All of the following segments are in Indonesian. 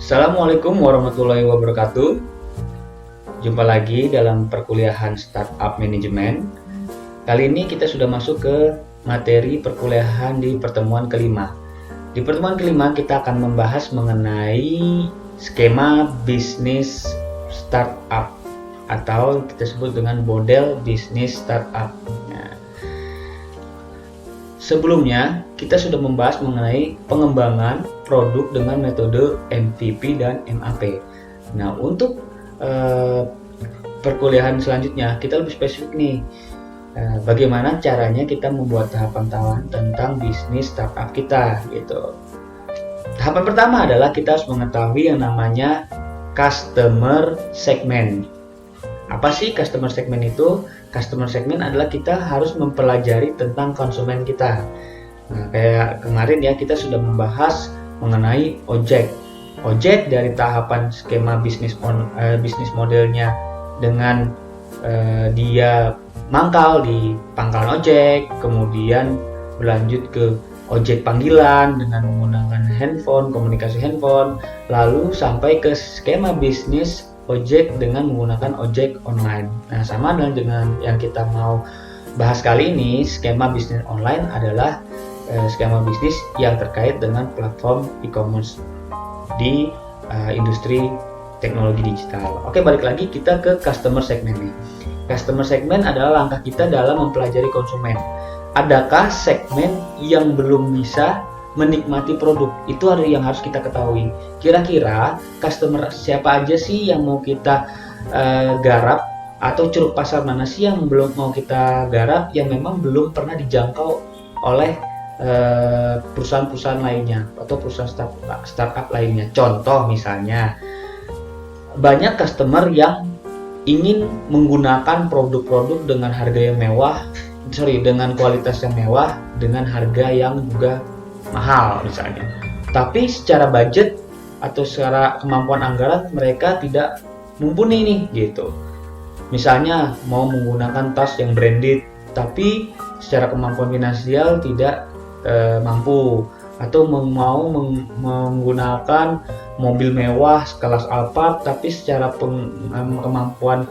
Assalamualaikum warahmatullahi wabarakatuh. Jumpa lagi dalam perkuliahan Startup Management. Kali ini kita sudah masuk ke materi perkuliahan di pertemuan kelima. Di pertemuan kelima kita akan membahas mengenai skema bisnis startup atau kita sebut dengan model bisnis startup. Nah, sebelumnya kita sudah membahas mengenai pengembangan produk dengan metode MVP dan MAP. Nah, untuk perkuliahan selanjutnya kita lebih spesifik nih, bagaimana caranya kita membuat tahapan-tahapan tentang bisnis startup kita gitu. Tahapan pertama adalah kita harus mengetahui yang namanya customer segment. Apa sih customer segment itu? Customer segment adalah kita harus mempelajari tentang konsumen kita. Nah, kayak kemarin ya kita sudah membahas mengenai ojek dari tahapan skema bisnis modelnya dengan dia mangkal di pangkalan ojek, kemudian berlanjut ke ojek panggilan dengan menggunakan handphone, komunikasi handphone, lalu sampai ke skema bisnis ojek dengan menggunakan ojek online. Nah, sama dengan yang kita mau bahas kali ini, skema bisnis online adalah skema bisnis yang terkait dengan platform e-commerce di industri teknologi digital. Oke, balik lagi kita ke customer segment nih. Customer segment adalah langkah kita dalam mempelajari konsumen. Adakah segmen yang belum bisa menikmati produk? Itu yang harus kita ketahui. Kira-kira customer siapa aja sih yang mau kita garap, atau ceruk pasar mana sih yang belum mau kita garap, yang memang belum pernah dijangkau oleh perusahaan-perusahaan lainnya atau perusahaan startup lainnya. Contoh misalnya, banyak customer yang ingin menggunakan produk-produk dengan harga yang mewah, dengan kualitas yang mewah, dengan harga yang juga mahal misalnya. Tapi secara budget atau secara kemampuan anggaran mereka tidak mumpuni nih gitu. Misalnya mau menggunakan tas yang branded, tapi secara kemampuan finansial tidak mampu, atau mau menggunakan mobil mewah sekelas Alphard tapi secara kemampuan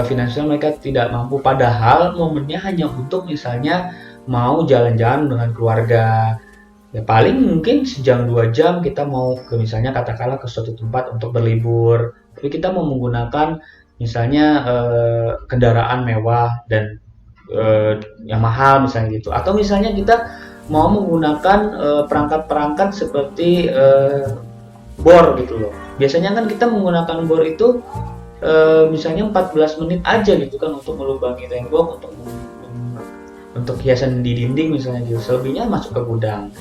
finansial mereka tidak mampu, padahal momennya hanya untuk misalnya mau jalan-jalan dengan keluarga, ya paling mungkin sejam 2 jam kita mau ke misalnya katakanlah ke suatu tempat untuk berlibur, tapi kita mau menggunakan misalnya kendaraan mewah dan yang mahal misalnya gitu, atau misalnya kita mau menggunakan perangkat-perangkat seperti bor gitu loh. Biasanya kan kita menggunakan bor itu misalnya 14 menit aja gitu kan untuk melubangi tembok, untuk hiasan di dinding misalnya gitu. Selebihnya masuk ke gudang.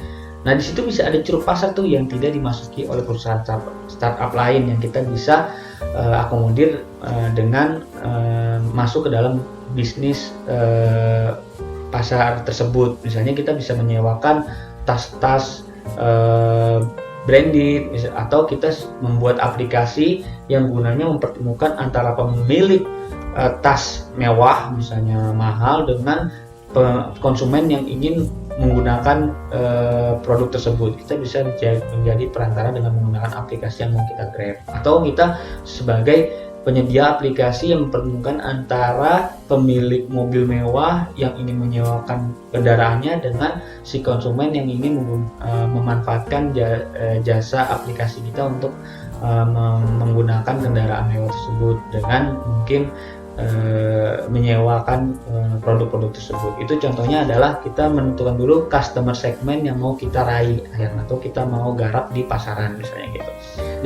Nah, di situ bisa ada ceruk pasar tuh yang tidak dimasuki oleh perusahaan startup lain yang kita bisa akomodir dengan masuk ke dalam bisnis pasar tersebut. Misalnya kita bisa menyewakan tas-tas branded, atau kita membuat aplikasi yang gunanya mempertemukan antara pemilik tas mewah misalnya mahal dengan konsumen yang ingin menggunakan produk tersebut. Kita bisa menjadi perantara dengan menggunakan aplikasi yang mau kita grab, atau kita sebagai penyedia aplikasi yang mempertemukan antara pemilik mobil mewah yang ingin menyewakan kendaraannya dengan si konsumen yang ingin memanfaatkan jasa aplikasi kita untuk menggunakan kendaraan mewah tersebut dengan mungkin menyewakan produk-produk tersebut. Itu contohnya adalah kita menentukan dulu customer segment yang mau kita raih atau kita mau garap di pasaran misalnya gitu.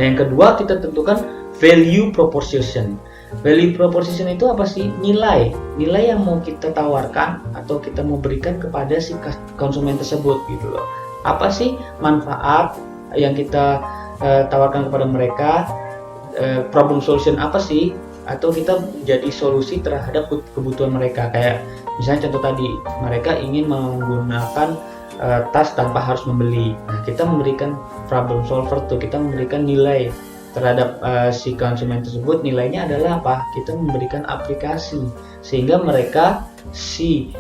Nah, yang kedua kita tentukan value proposition. Value proposition itu apa sih? Nilai yang mau kita tawarkan atau kita mau berikan kepada si konsumen tersebut gitu loh. Apa sih manfaat yang kita tawarkan kepada mereka? Problem solution apa sih? Atau kita menjadi solusi terhadap kebutuhan mereka. Kayak misalnya contoh tadi, mereka ingin menggunakan tas tanpa harus membeli. Nah, kita memberikan problem solver tuh, kita memberikan nilai terhadap si konsumen tersebut. Nilainya adalah apa? Kita memberikan aplikasi sehingga mereka si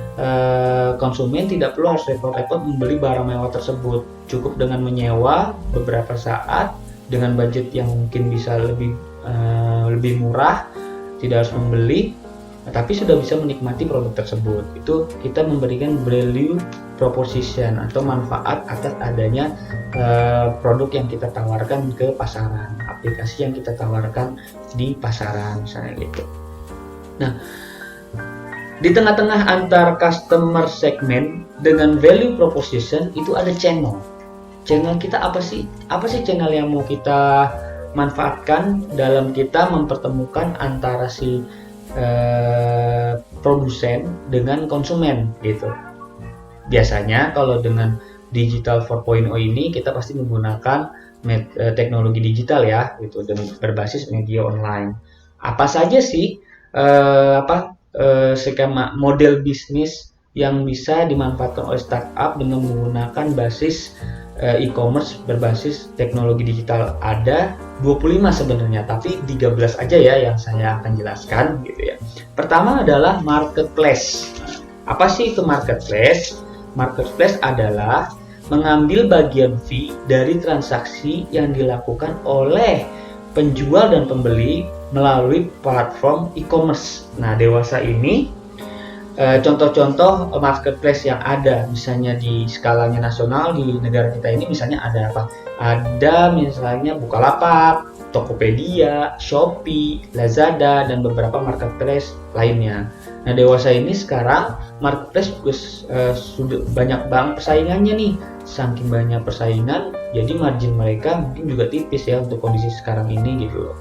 konsumen tidak perlu harus repot-repot membeli barang mewah tersebut. Cukup dengan menyewa beberapa saat, dengan budget yang mungkin bisa lebih murah, tidak harus membeli, tapi sudah bisa menikmati produk tersebut. Itu kita memberikan value proposition atau manfaat atas adanya produk yang kita tawarkan ke pasaran, aplikasi yang kita tawarkan di pasaran misalnya gitu. Nah, di tengah-tengah antar customer segment dengan value proposition itu ada channel. Channel kita apa sih? Apa sih channel yang mau kita manfaatkan dalam kita mempertemukan antara si produsen dengan konsumen gitu. Biasanya kalau dengan digital 4.0 ini kita pasti menggunakan teknologi digital ya, gitu, dan berbasis media online. Apa saja sih skema model bisnis yang bisa dimanfaatkan oleh startup dengan menggunakan basis e-commerce berbasis teknologi digital? Ada 25 sebenarnya, tapi 13 aja ya yang saya akan jelaskan gitu ya. Pertama adalah marketplace. Apa sih itu marketplace? Marketplace adalah mengambil bagian fee dari transaksi yang dilakukan oleh penjual dan pembeli melalui platform e-commerce. Nah, dewasa ini contoh-contoh marketplace yang ada misalnya di skalanya nasional di negara kita ini, misalnya ada apa? Ada misalnya Bukalapak, Tokopedia, Shopee, Lazada, dan beberapa marketplace lainnya. Nah, dewasa ini sekarang marketplace sudah banyak banget persaingannya nih. Saking banyak persaingan, jadi margin mereka mungkin juga tipis ya untuk kondisi sekarang ini gitu loh.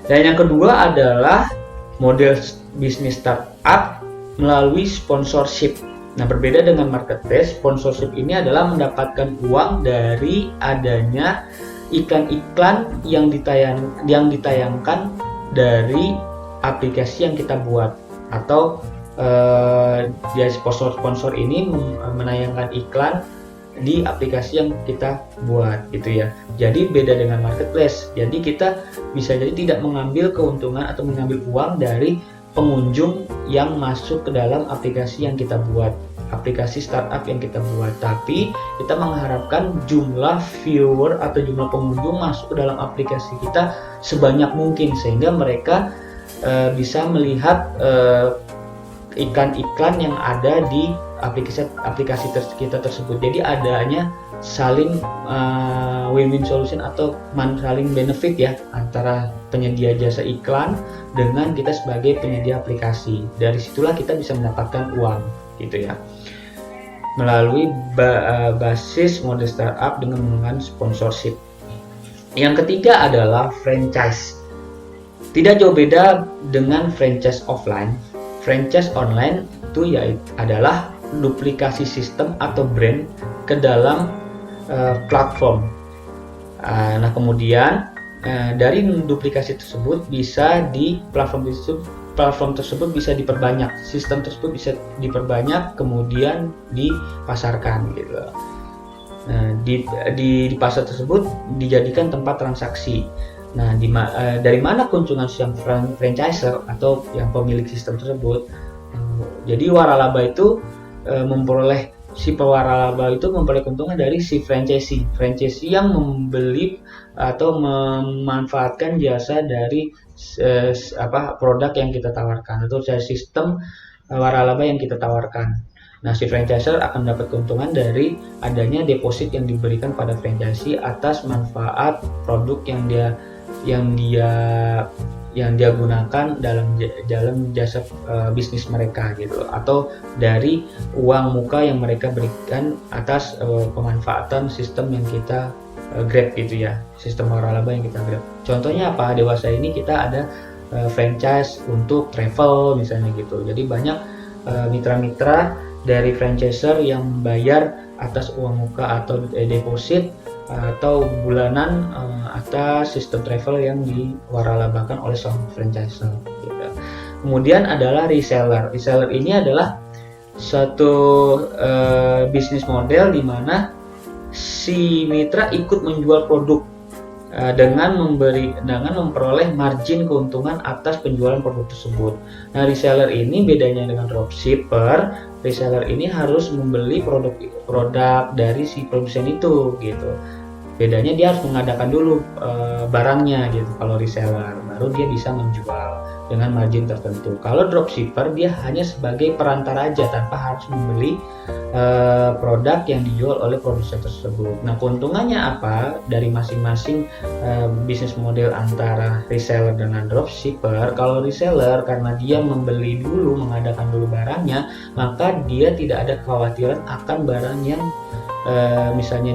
Dan yang kedua adalah model bisnis startup melalui sponsorship. Nah, berbeda dengan marketplace, sponsorship ini adalah mendapatkan uang dari adanya iklan-iklan yang ditayangkan dari aplikasi yang kita buat, atau dia sponsor ini menayangkan iklan di aplikasi yang kita buat gitu ya. Jadi beda dengan marketplace. Jadi kita bisa jadi tidak mengambil keuntungan atau mengambil uang dari pengunjung yang masuk ke dalam aplikasi yang kita buat, aplikasi startup yang kita buat, tapi kita mengharapkan jumlah viewer atau jumlah pengunjung masuk ke dalam aplikasi kita sebanyak mungkin, sehingga mereka bisa melihat iklan-iklan yang ada di aplikasi kita tersebut. Jadi adanya saling win-win solution atau saling benefit ya antara penyedia jasa iklan dengan kita sebagai penyedia aplikasi. Dari situlah kita bisa mendapatkan uang gitu ya, melalui basis model startup dengan menggunakan sponsorship. Yang ketiga adalah franchise. Tidak jauh beda dengan franchise offline. Franchise online itu ya adalah duplikasi sistem atau brand ke dalam platform. Nah, kemudian dari duplikasi tersebut bisa di platform tersebut bisa diperbanyak, sistem tersebut bisa diperbanyak, kemudian dipasarkan gitu. Nah, di pasar tersebut dijadikan tempat transaksi. Nah, dari mana keuntungan yang franchiser atau yang pemilik sistem tersebut? Jadi waralaba itu memperoleh keuntungan dari si franchisee yang membeli atau memanfaatkan jasa dari produk yang kita tawarkan atau dari sistem waralaba yang kita tawarkan. Nah, si franchiser akan dapat keuntungan dari adanya deposit yang diberikan pada franchisee atas manfaat produk yang dia gunakan dalam jasa bisnis mereka gitu, atau dari uang muka yang mereka berikan atas pemanfaatan sistem yang kita grab gitu ya, sistem waralaba yang kita grab. Contohnya apa? Dewasa ini kita ada franchise untuk travel misalnya gitu. Jadi banyak mitra-mitra dari franchiser yang bayar atas uang muka atau deposit atau bulanan atas sistem travel yang diwaralabakan oleh seorang franchiser gitu. Kemudian adalah reseller. Reseller ini adalah suatu bisnis model di mana si mitra ikut menjual produk dengan memperoleh margin keuntungan atas penjualan produk tersebut. Nah, reseller ini bedanya dengan dropshipper. Reseller ini harus membeli produk dari si produsen itu gitu. Bedanya dia harus mengadakan dulu barangnya gitu. Kalau reseller baru dia bisa menjual dengan margin tertentu. Kalau dropshipper dia hanya sebagai perantara aja tanpa harus membeli produk yang dijual oleh produsen tersebut. Nah, keuntungannya apa dari masing-masing bisnis model antara reseller dengan dropshipper? Kalau reseller karena dia membeli dulu, mengadakan dulu barangnya, maka dia tidak ada kekhawatiran akan barang yang misalnya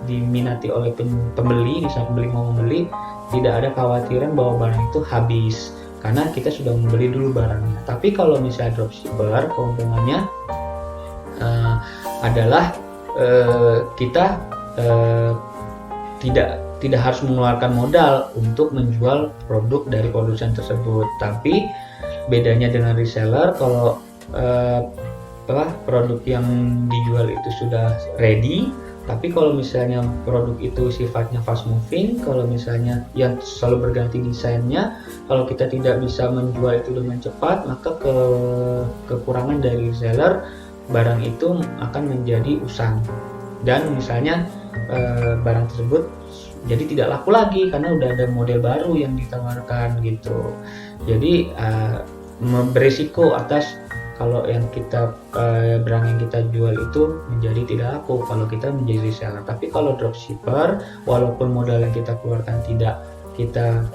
diminati oleh pembeli, misalnya pembeli mau membeli, tidak ada kekhawatiran bahwa barang itu habis karena kita sudah membeli dulu barangnya. Tapi kalau misalnya dropshipper, keuntungannya adalah kita tidak harus mengeluarkan modal untuk menjual produk dari produsen tersebut. Tapi bedanya dengan reseller, kalau produk yang dijual itu sudah ready, tapi kalau misalnya produk itu sifatnya fast moving, kalau misalnya yang selalu berganti desainnya, kalau kita tidak bisa menjual itu dengan cepat, maka kekurangan dari reseller, barang itu akan menjadi usang dan misalnya barang tersebut jadi tidak laku lagi karena udah ada model baru yang ditawarkan gitu. Jadi berisiko atas kalau yang kita barang yang kita jual itu menjadi tidak laku kalau kita menjadi reseller. Tapi kalau dropshipper, walaupun modal yang kita keluarkan tidak kita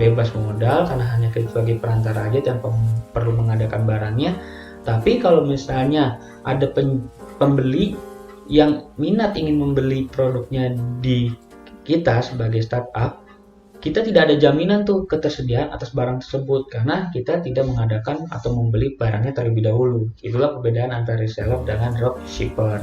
bebas modal karena hanya sebagai perantara aja tanpa perlu mengadakan barangnya. Tapi kalau misalnya ada pembeli yang minat ingin membeli produknya di kita sebagai startup, kita tidak ada jaminan tuh ketersediaan atas barang tersebut karena kita tidak mengadakan atau membeli barangnya terlebih dahulu. Itulah perbedaan antara reseller dengan dropshipper.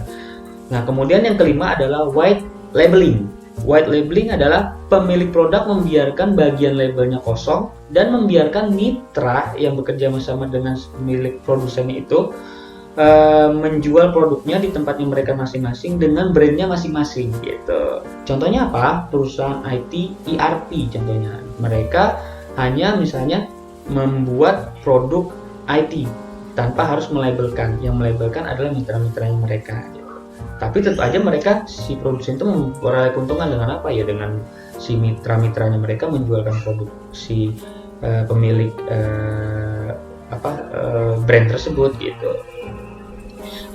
Nah, kemudian yang kelima adalah white labeling. White labeling adalah pemilik produk membiarkan bagian labelnya kosong dan membiarkan mitra yang bekerja bersama dengan pemilik produsennya itu menjual produknya di tempatnya mereka masing-masing dengan brandnya masing-masing gitu. Contohnya apa? Perusahaan IT ERP contohnya. Mereka hanya misalnya membuat produk IT tanpa harus melabelkan. Yang melabelkan adalah mitra-mitranya mereka. Tapi tentu aja mereka, si produsen itu memperoleh keuntungan dengan apa ya? Dengan si mitra-mitranya mereka menjualkan produk si pemilik brand tersebut gitu.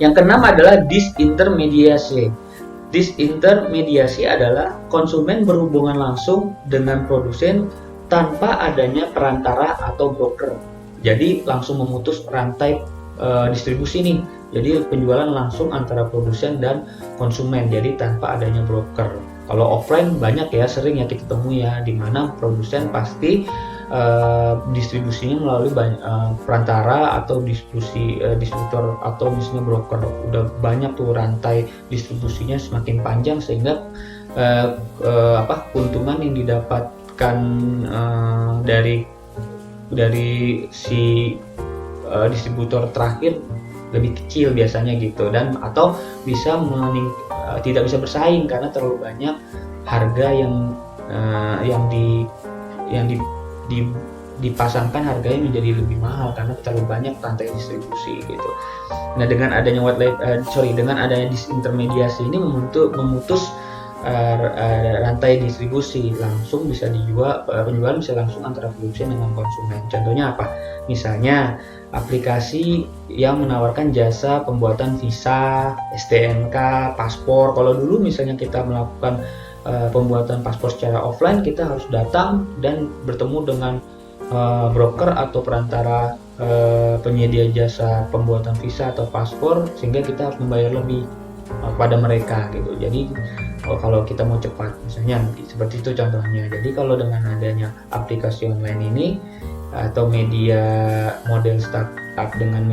Yang keenam adalah disintermediasi. Disintermediasi adalah konsumen berhubungan langsung dengan produsen tanpa adanya perantara atau broker. Jadi langsung memutus rantai distribusi nih. Jadi penjualan langsung antara produsen dan konsumen. Jadi tanpa adanya broker. Kalau offline banyak ya, sering ya kita temui ya, di mana produsen pasti distribusinya melalui perantara atau distributor atau misalnya broker. Udah banyak tuh rantai distribusinya semakin panjang sehingga keuntungan yang didapatkan dari si distributor terakhir lebih kecil biasanya gitu, dan atau bisa tidak bisa bersaing karena terlalu banyak harga yang dipasangkan harganya menjadi lebih mahal karena terlalu banyak rantai distribusi gitu. Nah, dengan adanya dengan adanya disintermediasi ini memutus rantai distribusi, langsung bisa penjualan bisa langsung antara produsen dengan konsumen. Contohnya apa? Misalnya aplikasi yang menawarkan jasa pembuatan visa, STNK, paspor. Kalau dulu misalnya kita melakukan pembuatan paspor secara offline, kita harus datang dan bertemu dengan broker atau perantara penyedia jasa pembuatan visa atau paspor, sehingga kita harus membayar lebih pada mereka gitu. Jadi kalau kita mau cepat misalnya seperti itu contohnya. Jadi kalau dengan adanya aplikasi online ini atau media model startup dengan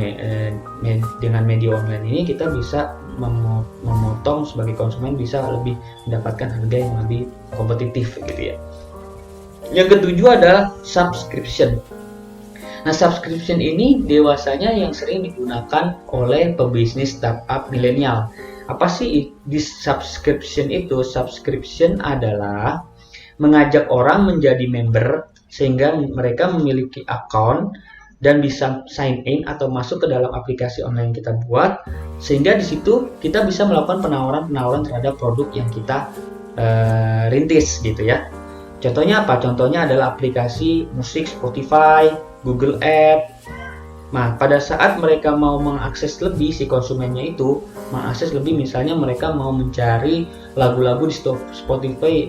media online ini, kita bisa memotong sebagai konsumen, bisa lebih mendapatkan harga yang lebih kompetitif gitu ya. Yang ketujuh adalah subscription. Nah, subscription ini dewasanya yang sering digunakan oleh pebisnis startup milenial. Apa sih di subscription itu? Subscription adalah mengajak orang menjadi member sehingga mereka memiliki account dan bisa sign in atau masuk ke dalam aplikasi online yang kita buat, sehingga di situ kita bisa melakukan penawaran terhadap produk yang kita rintis gitu ya. Contohnya apa? Contohnya adalah aplikasi musik Spotify, Google Ads. Nah, pada saat mereka mau mengakses lebih, si konsumennya itu mengakses lebih, misalnya mereka mau mencari lagu-lagu di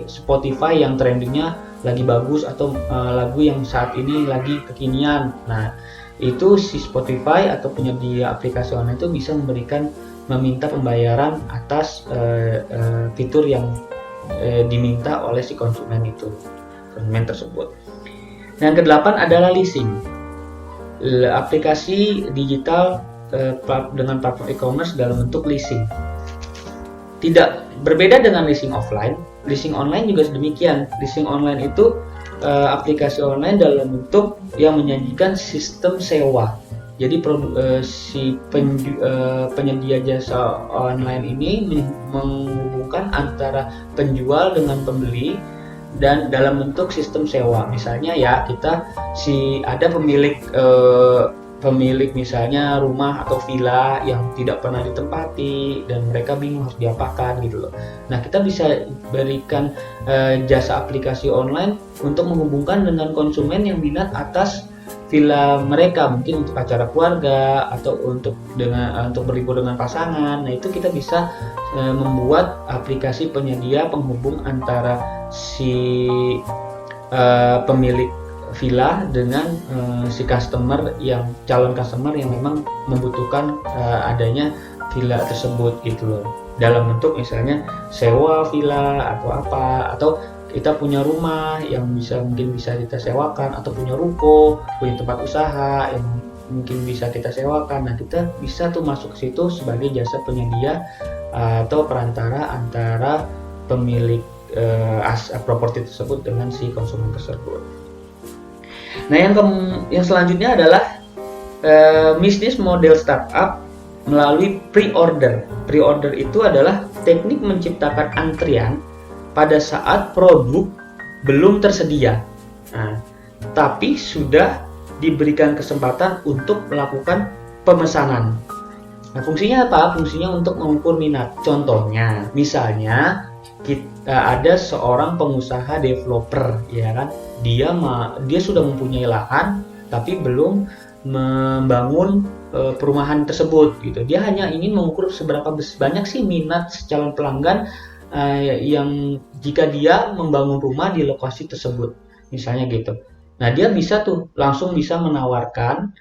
Spotify yang trendingnya lagi bagus, atau lagu yang saat ini lagi kekinian. Nah, itu si Spotify atau penyedia aplikasi online itu bisa meminta pembayaran atas fitur yang diminta oleh si konsumen tersebut. Yang kedelapan adalah leasing. Aplikasi digital dengan platform e-commerce dalam bentuk leasing. Tidak berbeda dengan leasing offline, leasing online juga demikian. Leasing online itu aplikasi online dalam bentuk yang menyajikan sistem sewa. Jadi penyedia jasa online ini menghubungkan antara penjual dengan pembeli dan dalam bentuk sistem sewa. Misalnya ya, ada pemilik misalnya rumah atau villa yang tidak pernah ditempati dan mereka bingung harus diapakan gitu loh. Nah, kita bisa berikan jasa aplikasi online untuk menghubungkan dengan konsumen yang minat atas villa mereka, mungkin untuk acara keluarga atau untuk berlibur dengan pasangan. Nah, itu kita bisa membuat aplikasi penyedia penghubung antara si pemilik villa dengan si calon customer yang memang membutuhkan adanya villa tersebut gitu loh. Dalam bentuk misalnya sewa villa atau apa, atau kita punya rumah yang mungkin bisa kita sewakan, atau punya ruko, punya tempat usaha yang mungkin bisa kita sewakan. Nah, kita bisa tuh masuk ke situ sebagai jasa penyedia atau perantara antara pemilik properti tersebut dengan si konsumen tersebut. Nah, yang selanjutnya adalah bisnis model startup melalui pre-order. Pre-order itu adalah teknik menciptakan antrian pada saat produk belum tersedia, tapi sudah diberikan kesempatan untuk melakukan pemesanan. Nah, fungsinya apa? Fungsinya untuk mengukur minat. Contohnya, misalnya ada seorang pengusaha developer, ya kan? Dia sudah mempunyai lahan, tapi belum membangun perumahan tersebut, gitu. Dia hanya ingin mengukur seberapa banyak sih minat calon pelanggan yang jika dia membangun rumah di lokasi tersebut, misalnya gitu. Nah, dia bisa langsung bisa menawarkan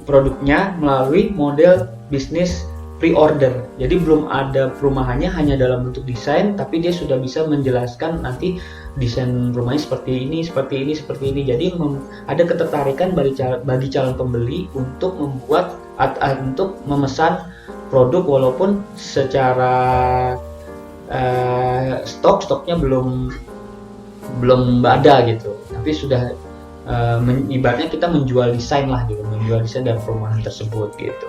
produknya melalui model bisnis pre-order. Jadi belum ada perumahannya, hanya dalam bentuk desain, tapi dia sudah bisa menjelaskan nanti desain rumahnya seperti ini. Jadi ada ketertarikan bagi calon pembeli untuk untuk memesan produk walaupun secara stoknya belum ada gitu, tapi sudah ibaratnya kita menjual desain lah gitu, menjual desain dari perumahan tersebut gitu.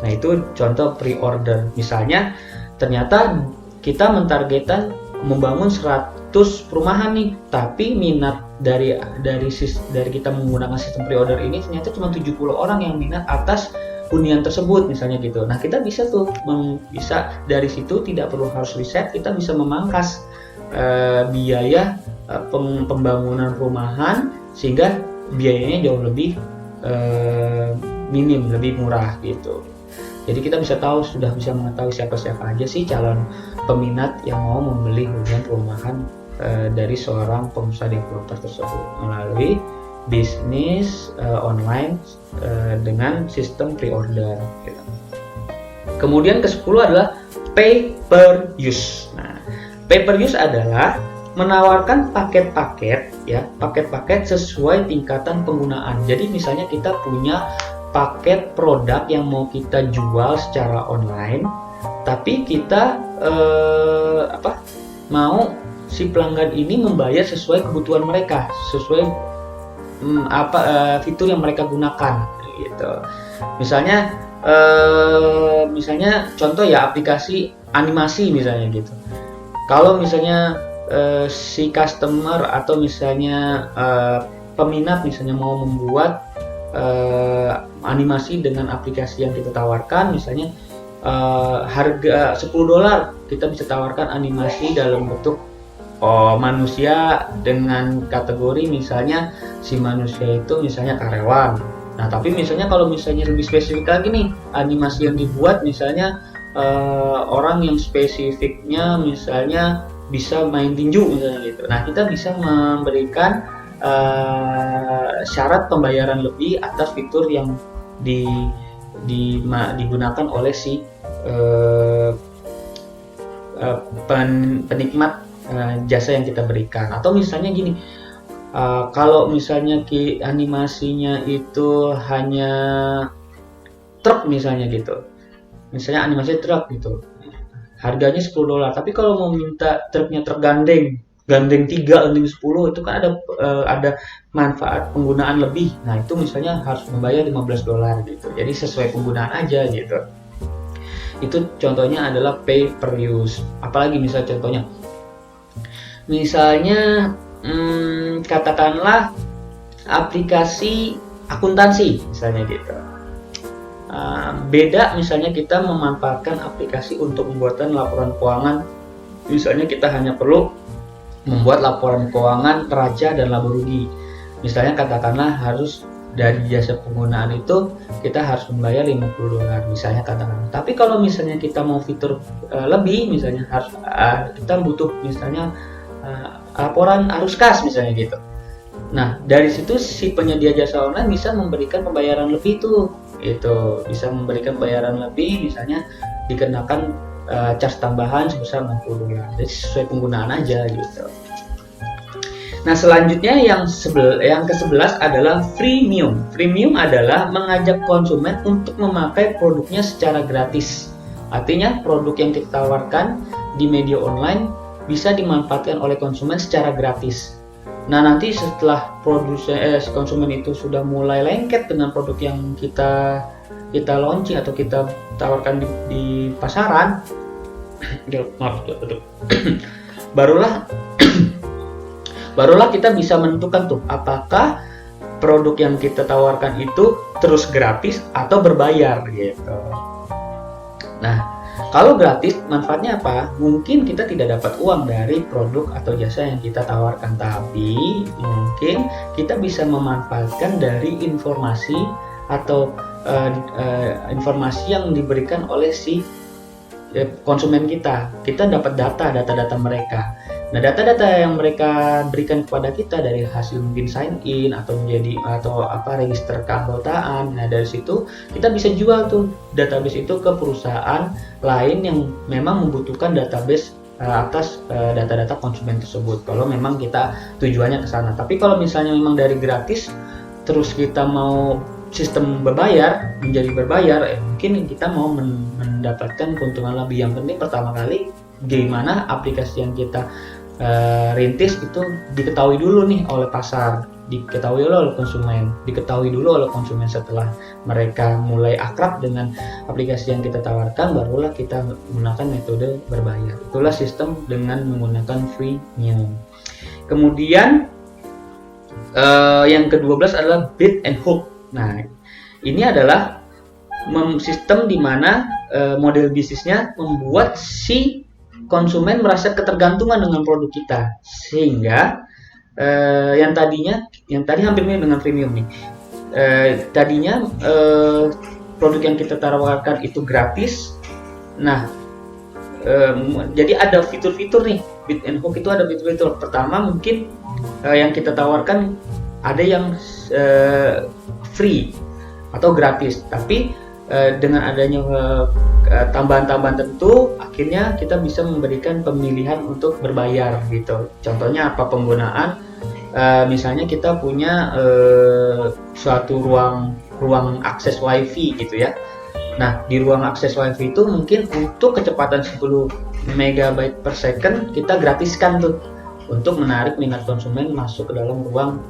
Nah, itu contoh pre-order. Misalnya ternyata kita mentargetkan membangun 100 perumahan nih, tapi minat dari kita menggunakan sistem pre-order ini ternyata cuma 70 orang yang minat atas hunian tersebut, misalnya gitu. Nah, kita bisa bisa dari situ tidak perlu harus riset, kita bisa memangkas biaya pembangunan perumahan sehingga biayanya jauh lebih minim, lebih murah gitu. Jadi kita sudah bisa mengetahui siapa-siapa aja sih calon peminat yang mau membeli hunian perumahan dari seorang pengusaha developer tersebut melalui bisnis online dengan sistem pre-order gitu. Kemudian ke-10 adalah pay per use. Nah, pay per use adalah menawarkan paket-paket sesuai tingkatan penggunaan. Jadi misalnya kita punya paket produk yang mau kita jual secara online, tapi kita mau si pelanggan ini membayar sesuai kebutuhan mereka, sesuai fitur yang mereka gunakan gitu. Misalnya contoh ya, aplikasi animasi misalnya gitu. Kalau misalnya si customer atau misalnya peminat misalnya mau membuat animasi dengan aplikasi yang kita tawarkan. Misalnya harga $10 kita bisa tawarkan animasi dalam bentuk manusia dengan kategori misalnya si manusia itu misalnya karyawan. Nah, tapi misalnya kalau misalnya lebih spesifik lagi nih, animasi yang dibuat misalnya orang yang spesifiknya misalnya bisa main tinju misalnya gitu. Nah, kita bisa memberikan syarat pembayaran lebih atas fitur yang digunakan oleh si penikmat jasa yang kita berikan. Atau misalnya gini, kalau misalnya animasinya itu hanya truk misalnya gitu, misalnya animasi truk gitu, harganya $10. Tapi kalau mau minta truknya truk gandeng 3, gandeng 10, itu kan ada manfaat penggunaan lebih. Nah, itu misalnya harus membayar $15 gitu. Jadi sesuai penggunaan aja gitu. Itu contohnya adalah pay per use. Apalagi misalnya contohnya, misalnya katakanlah aplikasi akuntansi misalnya gitu. Beda misalnya kita memanfaatkan aplikasi untuk pembuatan laporan keuangan. Misalnya kita hanya perlu membuat laporan keuangan neraca dan laba rugi. Misalnya katakanlah harus dari jasa penggunaan itu kita harus membayar $50 misalnya katakanlah. Tapi kalau misalnya kita mau fitur lebih, misalnya harus kita butuh misalnya laporan arus kas misalnya gitu. Nah, dari situ si penyedia jasa online bisa memberikan pembayaran lebih tuh. Itu bisa memberikan pembayaran lebih, misalnya dikenakan charge tambahan sebesar $60. Jadi sesuai penggunaan aja gitu. Nah, selanjutnya yang ke-11 adalah freemium. Freemium adalah mengajak konsumen untuk memakai produknya secara gratis. Artinya produk yang kita tawarkan di media online bisa dimanfaatkan oleh konsumen secara gratis. Nah, nanti setelah konsumen itu sudah mulai lengket dengan produk yang kita launching atau kita tawarkan di pasaran, barulah kita bisa menentukan tuh apakah produk yang kita tawarkan itu terus gratis atau berbayar gitu. Nah, kalau gratis manfaatnya apa? Mungkin kita tidak dapat uang dari produk atau jasa yang kita tawarkan, tapi mungkin kita bisa memanfaatkan dari informasi atau informasi yang diberikan oleh si konsumen kita. Kita dapat data-data mereka. Nah, data-data yang mereka berikan kepada kita dari hasil mungkin sign in atau register keanggotaan. Nah, dari situ kita bisa jual tuh database itu ke perusahaan lain yang memang membutuhkan database atas data-data konsumen tersebut. Kalau memang kita tujuannya ke sana. Tapi kalau misalnya memang dari gratis terus kita mau sistem menjadi berbayar, mungkin kita mau mendapatkan keuntungan lebih. Yang penting pertama kali gimana aplikasi yang kita rintis itu diketahui dulu nih oleh pasar, diketahui oleh konsumen. Setelah mereka mulai akrab dengan aplikasi yang kita tawarkan, barulah kita menggunakan metode berbayar. Itulah sistem dengan menggunakan freemium. Kemudian yang ke-12 adalah bid and hook. Nah, ini adalah sistem di mana model bisnisnya membuat si konsumen merasa ketergantungan dengan produk kita, sehingga yang tadi hampir mirip dengan premium nih. Tadinya produk yang kita tawarkan itu gratis. Nah, jadi ada fitur-fitur nih, bid and hook itu ada fitur-fitur. Pertama mungkin yang kita tawarkan ada yang free atau gratis, tapi dengan adanya tambahan-tambahan tentu, akhirnya kita bisa memberikan pemilihan untuk berbayar gitu. Contohnya apa penggunaan? Misalnya kita punya suatu ruang akses wifi gitu ya. Nah, di ruang akses wifi itu mungkin untuk kecepatan 10 MB per second kita gratiskan tuh untuk menarik minat konsumen masuk ke dalam ruang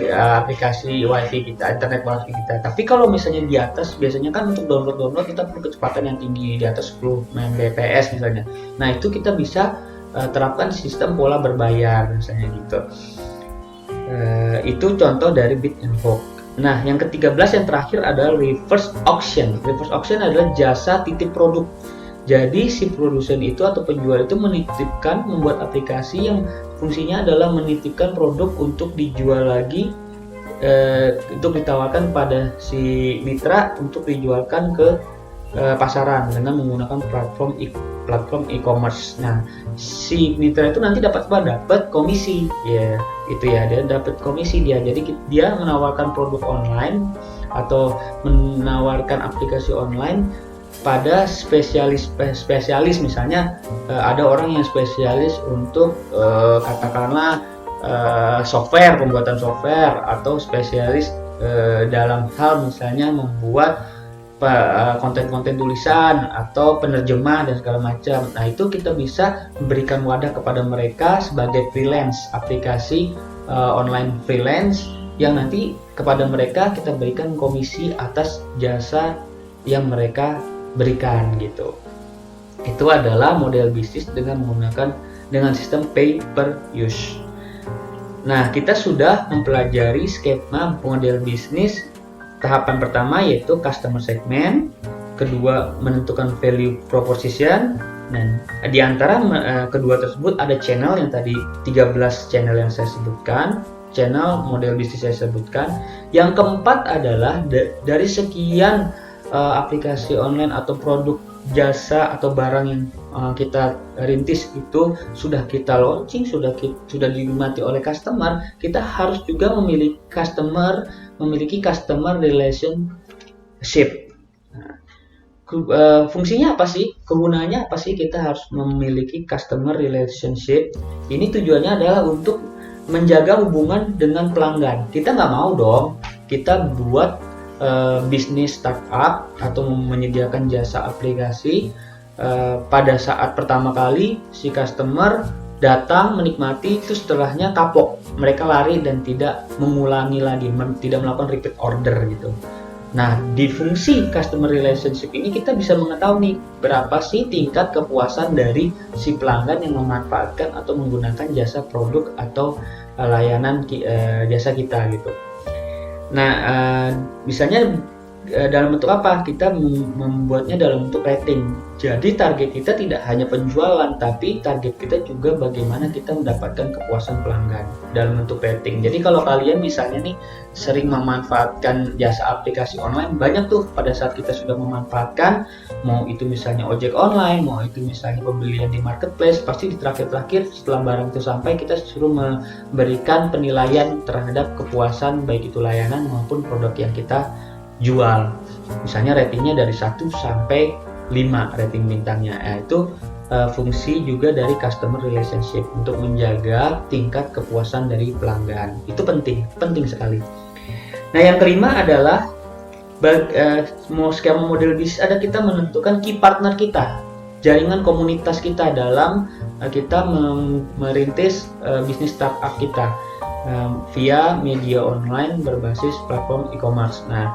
aplikasi wifi kita, internet wifi kita. Tapi kalau misalnya di atas, biasanya kan untuk download kita perlu kecepatan yang tinggi, di atas 10 Mbps misalnya. Nah, itu kita bisa terapkan sistem pola berbayar misalnya gitu. Itu contoh dari Bid and Hook. Nah, yang ke-13 yang terakhir adalah reverse auction. Reverse auction adalah jasa titip produk. Jadi si produsen itu atau penjual itu membuat aplikasi yang fungsinya adalah menitipkan produk untuk dijual lagi, untuk ditawarkan pada si mitra untuk dijualkan ke pasaran dengan menggunakan platform e-commerce. Nah, si mitra itu nanti dapat komisi, ya itu ya, dia dapat komisi dia. Jadi dia menawarkan produk online atau menawarkan aplikasi online pada spesialis misalnya ada orang yang spesialis untuk katakanlah pembuatan software, atau spesialis dalam hal misalnya membuat konten-konten tulisan atau penerjemah dan segala macam. Nah, itu kita bisa memberikan wadah kepada mereka sebagai freelance, aplikasi online freelance yang nanti kepada mereka kita berikan komisi atas jasa yang mereka berikan gitu. Itu adalah model bisnis dengan sistem pay per use. Nah, kita sudah mempelajari skema model bisnis. Tahapan pertama yaitu customer segment, kedua menentukan value proposition, dan di antara kedua tersebut ada channel yang tadi 13 channel yang saya sebutkan, channel model bisnis saya sebutkan. Yang keempat adalah dari sekian aplikasi online atau produk, jasa atau barang yang kita rintis itu sudah kita launching, sudah dinikmati oleh customer, kita harus juga memiliki customer relationship. Fungsinya apa sih? Kegunaannya apa sih kita harus memiliki customer relationship? Ini tujuannya adalah untuk menjaga hubungan dengan pelanggan. Kita nggak mau dong kita buat bisnis startup atau menyediakan jasa aplikasi, pada saat pertama kali si customer datang menikmati, itu setelahnya kapok, mereka lari dan tidak mengulangi lagi, tidak melakukan repeat order gitu. Nah, di fungsi customer relationship ini kita bisa mengetahui nih berapa sih tingkat kepuasan dari si pelanggan yang memanfaatkan atau menggunakan jasa produk atau layanan jasa kita gitu. Nah, misalnya dalam bentuk apa? Kita membuatnya dalam bentuk rating. Jadi target kita tidak hanya penjualan, tapi target kita juga bagaimana kita mendapatkan kepuasan pelanggan dalam bentuk rating. Jadi kalau kalian misalnya nih sering memanfaatkan jasa aplikasi online, banyak tuh pada saat kita sudah memanfaatkan, mau itu misalnya ojek online, mau itu misalnya pembelian di marketplace, pasti di terakhir setelah barang itu sampai kita suruh memberikan penilaian terhadap kepuasan baik itu layanan maupun produk yang kita jual. Misalnya ratingnya dari 1 sampai 5 rating bintangnya. Itu fungsi juga dari customer relationship untuk menjaga tingkat kepuasan dari pelanggan. Itu penting sekali. Nah, yang kelima adalah skema model bisnis ada kita menentukan key partner kita, jaringan komunitas kita dalam kita merintis bisnis startup kita via media online berbasis platform e-commerce. Nah,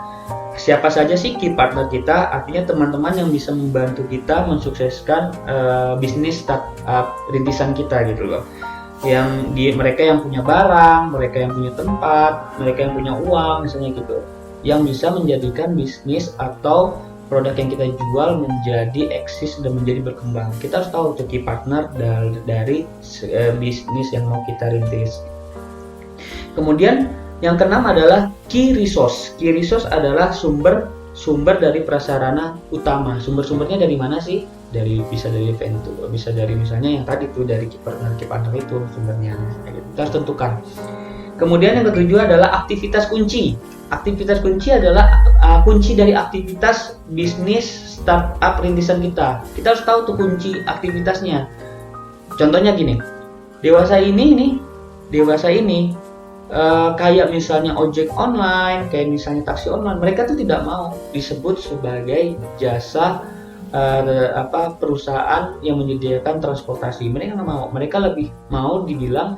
siapa saja sih key partner kita? Artinya teman-teman yang bisa membantu kita mensukseskan bisnis startup rintisan kita gitu loh. Mereka yang punya barang, mereka yang punya tempat, mereka yang punya uang misalnya gitu, yang bisa menjadikan bisnis atau produk yang kita jual menjadi eksis dan menjadi berkembang. Kita harus tahu tuh key partner dari bisnis yang mau kita rintis. Kemudian yang keenam adalah key resource. Key resource adalah sumber dari prasarana utama. Sumbernya dari mana sih? Bisa dari venture, bisa dari misalnya yang tadi tuh dari key partner itu sumbernya. Kita harus tentukan. Kemudian yang ketujuh adalah aktivitas kunci. Aktivitas kunci adalah kunci dari aktivitas bisnis startup rintisan kita. Kita harus tahu tuh kunci aktivitasnya. Contohnya gini, dewasa ini kayak misalnya ojek online, kayak misalnya taksi online, mereka tuh tidak mau disebut sebagai jasa perusahaan yang menyediakan transportasi. Mereka nggak mau, mereka lebih mau dibilang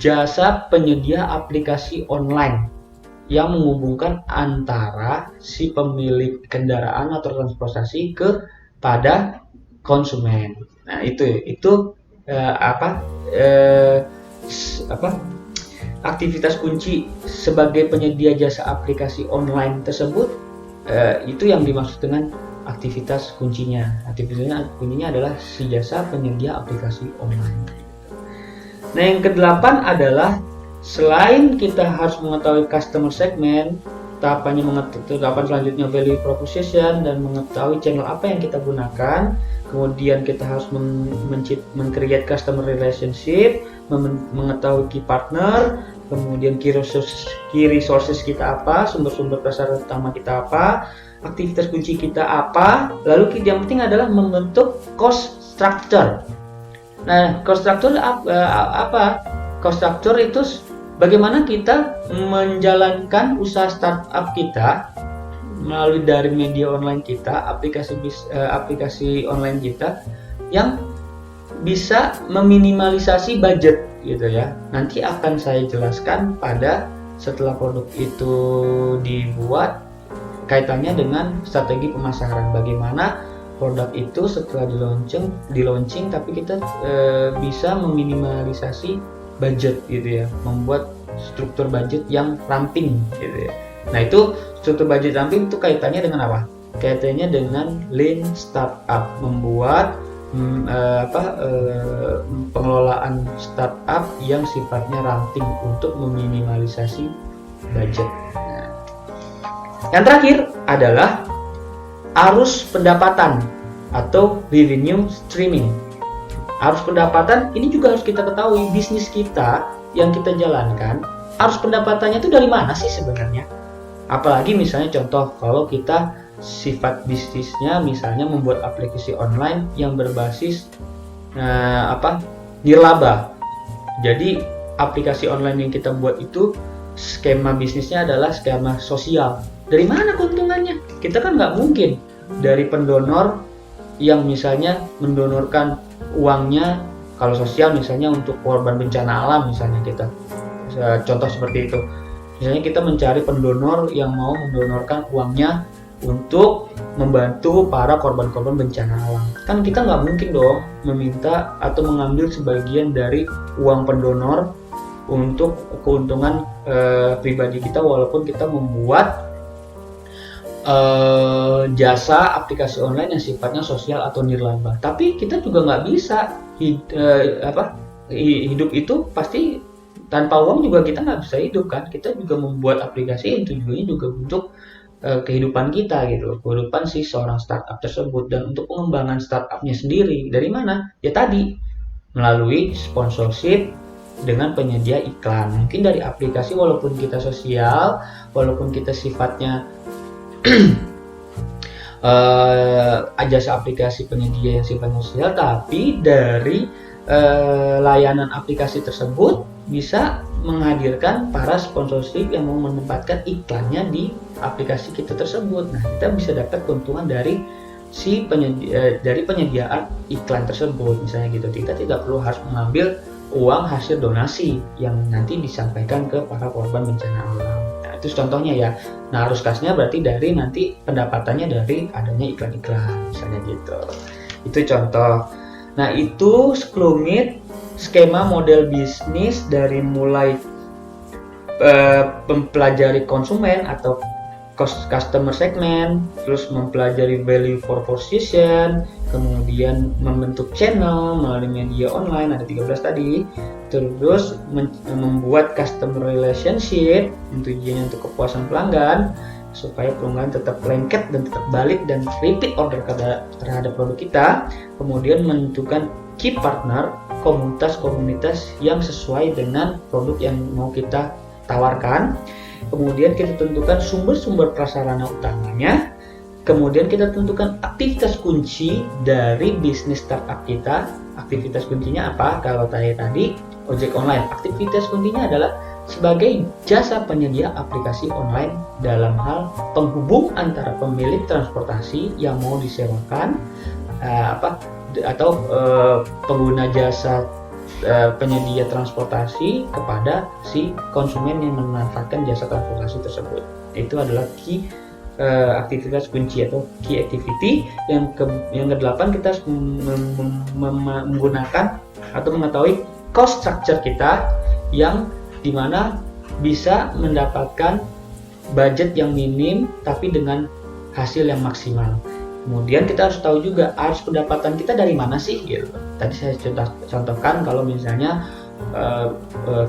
jasa penyedia aplikasi online yang menghubungkan antara si pemilik kendaraan atau transportasi kepada konsumen. Nah, itu apa eh, apa aktivitas kunci sebagai penyedia jasa aplikasi online tersebut, itu yang dimaksud dengan aktivitas kuncinya. Aktivitas kuncinya adalah si jasa penyedia aplikasi online. Nah, yang kedelapan adalah selain kita harus mengetahui customer segment, tahapan selanjutnya value proposition, dan mengetahui channel apa yang kita gunakan. Kemudian kita harus men-create customer relationship, mengetahui key partner, kemudian key resources kita apa, sumber-sumber prasarana utama kita apa, aktivitas kunci kita apa, lalu yang penting adalah membentuk cost structure. Nah, cost structure apa? Cost structure itu bagaimana kita menjalankan usaha startup kita melalui dari media online kita, aplikasi online kita yang bisa meminimalisasi budget gitu ya. Nanti akan saya jelaskan setelah produk itu dibuat, kaitannya dengan strategi pemasaran. Bagaimana produk itu setelah di launching tapi kita bisa meminimalisasi budget gitu ya, membuat struktur budget yang ramping gitu ya. Nah, itu struktur budget ramping itu kaitannya dengan apa? Kaitannya dengan lean startup, membuat pengelolaan startup yang sifatnya ramping untuk meminimalisasi budget. Nah, yang terakhir adalah arus pendapatan atau revenue streaming. Arus pendapatan ini juga harus kita ketahui, bisnis kita yang kita jalankan, arus pendapatannya itu dari mana sih sebenarnya? Apalagi misalnya contoh kalau kita sifat bisnisnya misalnya membuat aplikasi online yang berbasis nirlaba. Jadi aplikasi online yang kita buat itu skema bisnisnya adalah skema sosial. Dari mana keuntungannya? Kita kan nggak mungkin dari pendonor yang misalnya mendonorkan uangnya, kalau sosial misalnya untuk korban bencana alam misalnya, kita contoh seperti itu. Misalnya kita mencari pendonor yang mau mendonorkan uangnya untuk membantu para korban-korban bencana alam. Kan kita nggak mungkin dong meminta atau mengambil sebagian dari uang pendonor untuk keuntungan pribadi kita, walaupun kita membuat jasa aplikasi online yang sifatnya sosial atau nirlaba. Tapi kita juga nggak bisa hidup itu pasti tanpa uang juga kita nggak bisa hidup kan. Kita juga membuat aplikasi yang tujuannya juga untuk kehidupan kita gitu, kehidupan si seorang startup tersebut, dan untuk pengembangan startupnya sendiri. Dari mana? Ya tadi melalui sponsorship dengan penyedia iklan. Mungkin dari aplikasi, walaupun kita sosial, walaupun kita sifatnya jasa aplikasi penyedia yang sifatnya sosial, tapi dari layanan aplikasi tersebut bisa menghadirkan para sponsorship yang mau menempatkan iklannya di aplikasi kita tersebut. Nah, kita bisa dapat keuntungan dari dari penyediaan iklan tersebut misalnya gitu. Kita tidak perlu harus mengambil uang hasil donasi yang nanti disampaikan ke para korban bencana alam. Nah, itu contohnya ya. Nah, arus kasnya berarti dari nanti pendapatannya dari adanya iklan-iklan misalnya gitu. Itu contoh. Nah, itu sekelumit skema model bisnis dari mulai mempelajari konsumen atau customer segment, terus mempelajari value proposition, kemudian membentuk channel melalui media online, ada 13 tadi, terus membuat customer relationship, tujuannya untuk kepuasan pelanggan, supaya pelanggan tetap lengket dan tetap balik dan repeat order terhadap produk kita. Kemudian menentukan key partner, komunitas-komunitas yang sesuai dengan produk yang mau kita tawarkan. Kemudian kita tentukan sumber-sumber prasarana utamanya. Kemudian kita tentukan aktivitas kunci dari bisnis startup kita. Aktivitas kuncinya apa? Kalau tadi ojek online, aktivitas kuncinya adalah sebagai jasa penyedia aplikasi online dalam hal penghubung antara pemilik transportasi yang mau disewakan atau pengguna jasa penyedia transportasi kepada si konsumen yang memanfaatkan jasa transportasi tersebut. Itu adalah key aktivitas kunci atau key activity. Yang ke-8 kita menggunakan atau mengetahui cost structure kita yang dimana bisa mendapatkan budget yang minim tapi dengan hasil yang maksimal. Kemudian kita harus tahu juga harus pendapatan kita dari mana sih gitu. Tadi saya contohkan kalau misalnya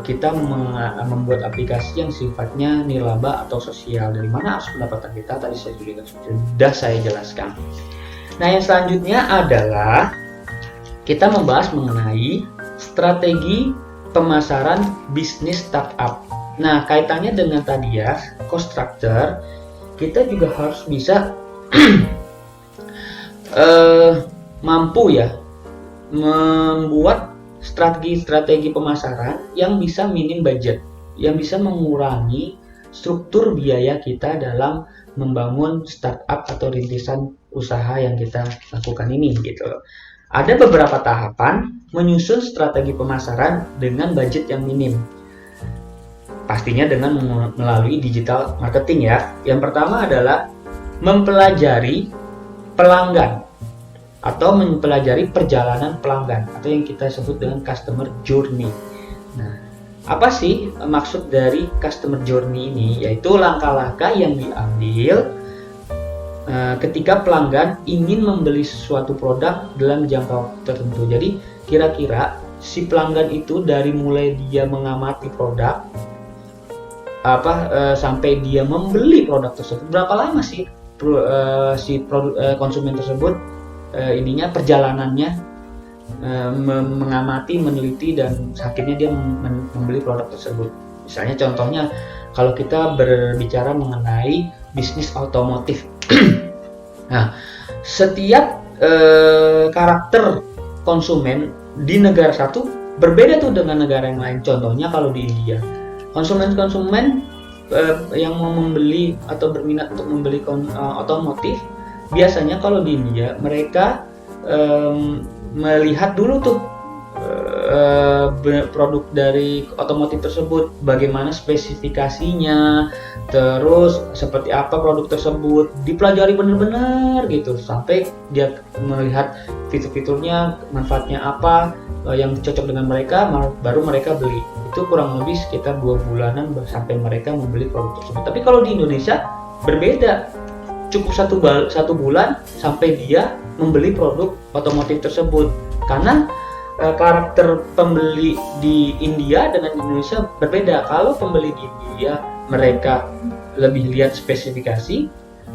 kita membuat aplikasi yang sifatnya nirlaba atau sosial, dari mana harus pendapatan kita, tadi sudah saya jelaskan. Nah, yang selanjutnya adalah kita membahas mengenai strategi pemasaran bisnis startup. Nah, kaitannya dengan tadi ya, cost structure, kita juga harus bisa mampu ya membuat strategi pemasaran yang bisa minim budget, yang bisa mengurangi struktur biaya kita dalam membangun startup atau rintisan usaha yang kita lakukan ini gitu. Ada beberapa tahapan menyusun strategi pemasaran dengan budget yang minim. Pastinya dengan melalui digital marketing ya. Yang pertama adalah mempelajari pelanggan atau mempelajari perjalanan pelanggan atau yang kita sebut dengan customer journey. Nah, apa sih maksud dari customer journey ini? Yaitu langkah-langkah yang diambil ketika pelanggan ingin membeli sesuatu produk dalam jangka waktu tertentu. Jadi kira-kira si pelanggan itu dari mulai dia mengamati produk sampai dia membeli produk tersebut, berapa lama sih konsumen tersebut perjalanannya mengamati, meneliti, dan akhirnya dia membeli produk tersebut. Misalnya contohnya kalau kita berbicara mengenai bisnis otomotif. Nah, setiap karakter konsumen di negara satu berbeda tuh dengan negara yang lain. Contohnya kalau di India, konsumen yang mau membeli atau berminat untuk membeli otomotif, biasanya kalau di India mereka melihat dulu tuh produk dari otomotif tersebut, bagaimana spesifikasinya, terus seperti apa produk tersebut, dipelajari benar-benar gitu sampai dia melihat fitur-fiturnya, manfaatnya apa yang cocok dengan mereka, baru mereka beli. Itu kurang lebih sekitar 2 bulanan sampai mereka membeli produk tersebut. Tapi kalau di Indonesia berbeda, cukup satu bulan sampai dia membeli produk otomotif tersebut, karena karakter pembeli di India dengan Indonesia berbeda. Kalau pembeli di India mereka lebih lihat spesifikasi,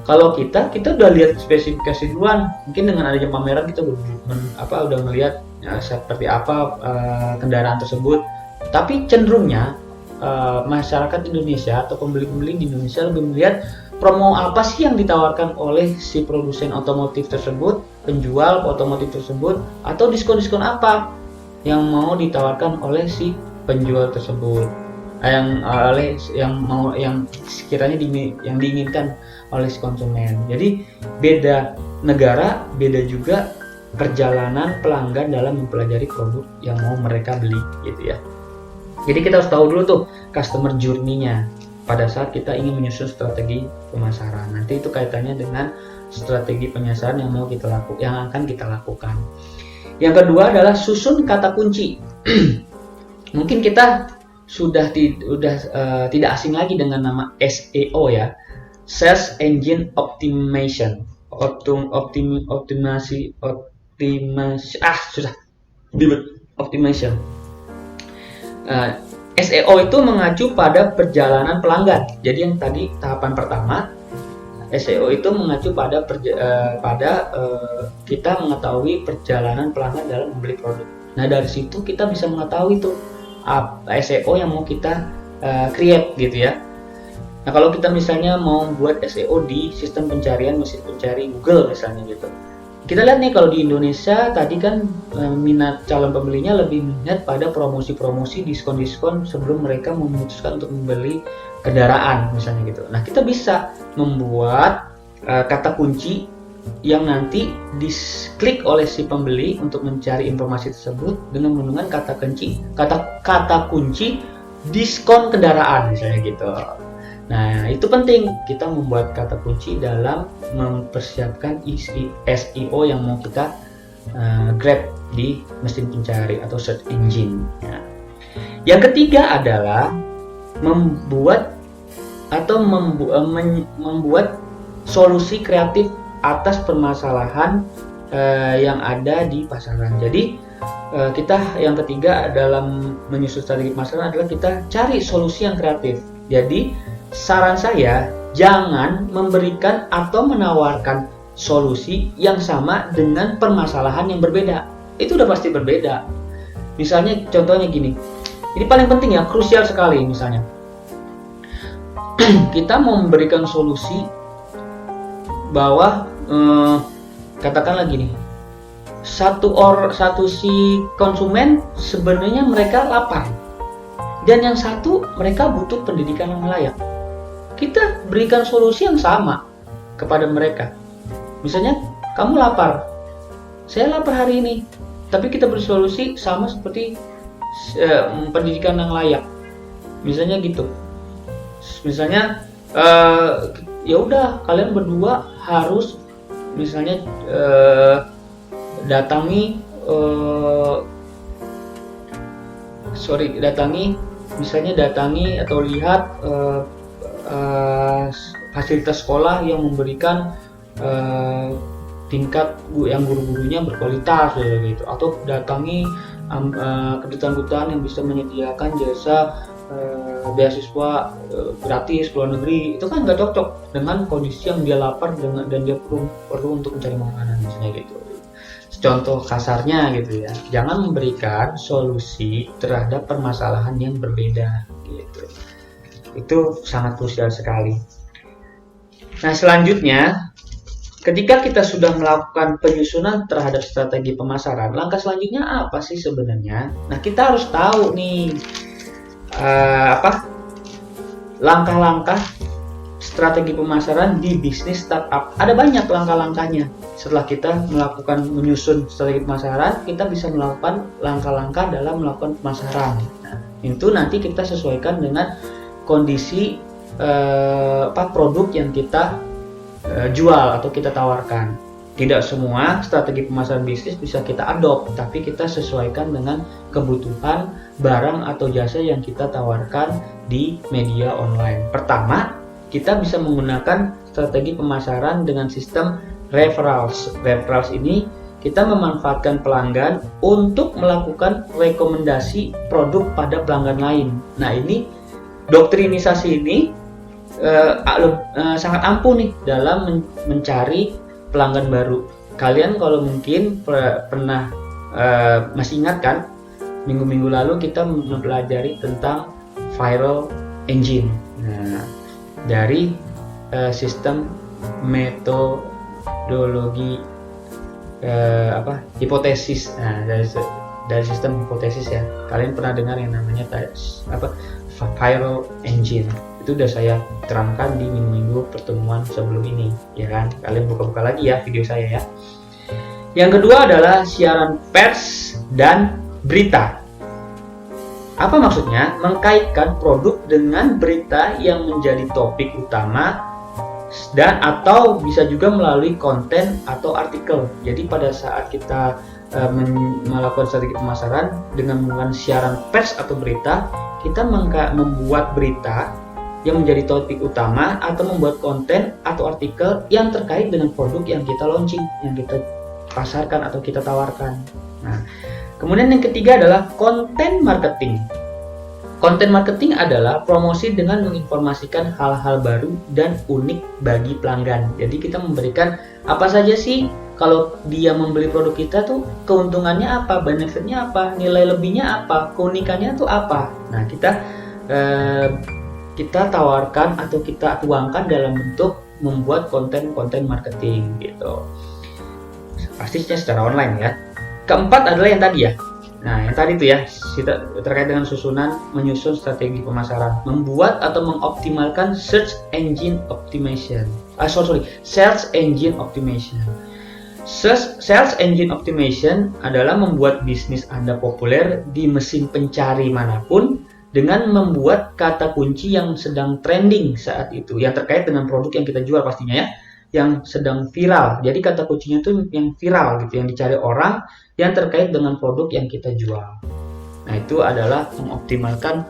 kalau kita udah lihat spesifikasi duluan. Mungkin dengan adanya pameran kita udah melihat seperti apa kendaraan tersebut. Tapi cenderungnya masyarakat Indonesia atau pembeli-pembeli di Indonesia lebih melihat promo apa sih yang ditawarkan oleh si produsen otomotif tersebut, penjual otomotif tersebut, atau diskon-diskon apa yang mau ditawarkan oleh si penjual tersebut, yang sekiranya yang diinginkan oleh si konsumen. Jadi beda negara, beda juga perjalanan pelanggan dalam mempelajari produk yang mau mereka beli gitu ya. Jadi kita harus tahu dulu tuh customer journey-nya pada saat kita ingin menyusun strategi pemasaran. Nanti itu kaitannya dengan strategi pemasaran yang akan kita lakukan. Yang kedua adalah susun kata kunci. Mungkin kita sudah tidak asing lagi dengan nama SEO ya, Search Engine Optimization. Optimization. SEO itu mengacu pada perjalanan pelanggan. Jadi yang tadi tahapan pertama, SEO itu mengacu pada kita mengetahui perjalanan pelanggan dalam membeli produk. Nah, dari situ kita bisa mengetahui tuh SEO yang mau kita create gitu ya. Nah, kalau kita misalnya mau buat SEO di sistem pencarian mesin pencari Google misalnya gitu. Kita lihat nih kalau di Indonesia tadi kan minat calon pembelinya lebih minat pada promosi-promosi, diskon-diskon sebelum mereka memutuskan untuk membeli kendaraan misalnya gitu. Nah, kita bisa membuat kata kunci yang nanti diklik oleh si pembeli untuk mencari informasi tersebut dengan menggunakan kata kunci diskon kendaraan misalnya gitu. Nah, itu penting kita membuat kata kunci dalam mempersiapkan SEO yang mau kita Grab di mesin pencari atau search engine. Nah, yang ketiga adalah membuat solusi kreatif atas permasalahan yang ada di pasaran. Jadi kita yang ketiga dalam menyusun strategi pemasaran adalah kita cari solusi yang kreatif. Jadi saran saya, jangan memberikan atau menawarkan solusi yang sama dengan permasalahan yang berbeda. Itu udah pasti berbeda. Misalnya contohnya gini, ini paling penting ya, krusial sekali. Misalnya kita mau memberikan solusi bahwa katakanlah gini, satu si konsumen sebenarnya mereka lapar, dan yang satu mereka butuh pendidikan yang layak. Kita berikan solusi yang sama kepada mereka. Misalnya kamu lapar, saya lapar hari ini, tapi kita beri solusi sama seperti pendidikan yang layak. Misalnya gitu. Misalnya ya udah, kalian berdua harus misalnya datangi atau lihat fasilitas sekolah yang memberikan tingkat yang guru-gurunya berkualitas gitu, atau datangi kedutaan-kedutaan yang bisa menyediakan jasa beasiswa gratis ke luar negeri. Itu kan nggak cocok dengan kondisi yang dia lapar dan dia perlu untuk mencari makanan, misalnya gitu. Contoh kasarnya gitu ya, jangan memberikan solusi terhadap permasalahan yang berbeda gitu. Itu sangat krusial sekali. Nah, selanjutnya ketika kita sudah melakukan penyusunan terhadap strategi pemasaran, langkah selanjutnya apa sih sebenarnya? Nah, kita harus tahu nih langkah-langkah strategi pemasaran di bisnis startup. Ada banyak langkah-langkahnya. Setelah kita menyusun strategi pemasaran, kita bisa melakukan langkah-langkah dalam melakukan pemasaran. Nah, itu nanti kita sesuaikan dengan kondisi produk yang kita jual atau kita tawarkan. Tidak semua strategi pemasaran bisnis bisa kita adopt, tapi kita sesuaikan dengan kebutuhan barang atau jasa yang kita tawarkan di media online. Pertama, kita bisa menggunakan strategi pemasaran dengan sistem referrals. Referrals ini kita memanfaatkan pelanggan untuk melakukan rekomendasi produk pada pelanggan lain. Nah, ini doktrinisasi ini sangat ampuh nih dalam mencari pelanggan baru. Kalian kalau mungkin pernah masih ingat kan, minggu-minggu lalu kita mempelajari tentang viral engine. Nah, dari sistem metodologi hipotesis. Nah, dari sistem hipotesis ya, kalian pernah dengar yang namanya viral engine. Itu udah saya terangkan di minggu-minggu pertemuan sebelum ini, ya kan? Kalian buka-buka lagi ya video saya ya. Yang kedua adalah siaran pers dan berita. Apa maksudnya? Mengkaitkan produk dengan berita yang menjadi topik utama dan atau bisa juga melalui konten atau artikel. Jadi pada saat kita melakukan strategi pemasaran dengan menggunakan siaran pers atau berita, kita membuat berita yang menjadi topik utama atau membuat konten atau artikel yang terkait dengan produk yang kita launching, yang kita pasarkan atau kita tawarkan. Nah, kemudian yang ketiga adalah konten marketing. Konten marketing adalah promosi dengan menginformasikan hal-hal baru dan unik bagi pelanggan. Jadi kita memberikan apa saja sih kalau dia membeli produk kita tuh, keuntungannya apa, benefitnya apa, nilai lebihnya apa, keunikannya tuh apa. Nah, kita tawarkan atau kita tuangkan dalam bentuk membuat konten-konten marketing gitu. Pastinya secara online ya. Keempat adalah yang tadi ya. Nah, yang tadi itu ya, terkait dengan menyusun strategi pemasaran, membuat atau mengoptimalkan search engine optimization. Search engine optimization. Search engine optimization adalah membuat bisnis Anda populer di mesin pencari manapun dengan membuat kata kunci yang sedang trending saat itu, yang terkait dengan produk yang kita jual pastinya ya. yang sedang viral. Jadi kata kuncinya itu yang viral gitu, yang dicari orang yang terkait dengan produk yang kita jual. Nah, itu adalah mengoptimalkan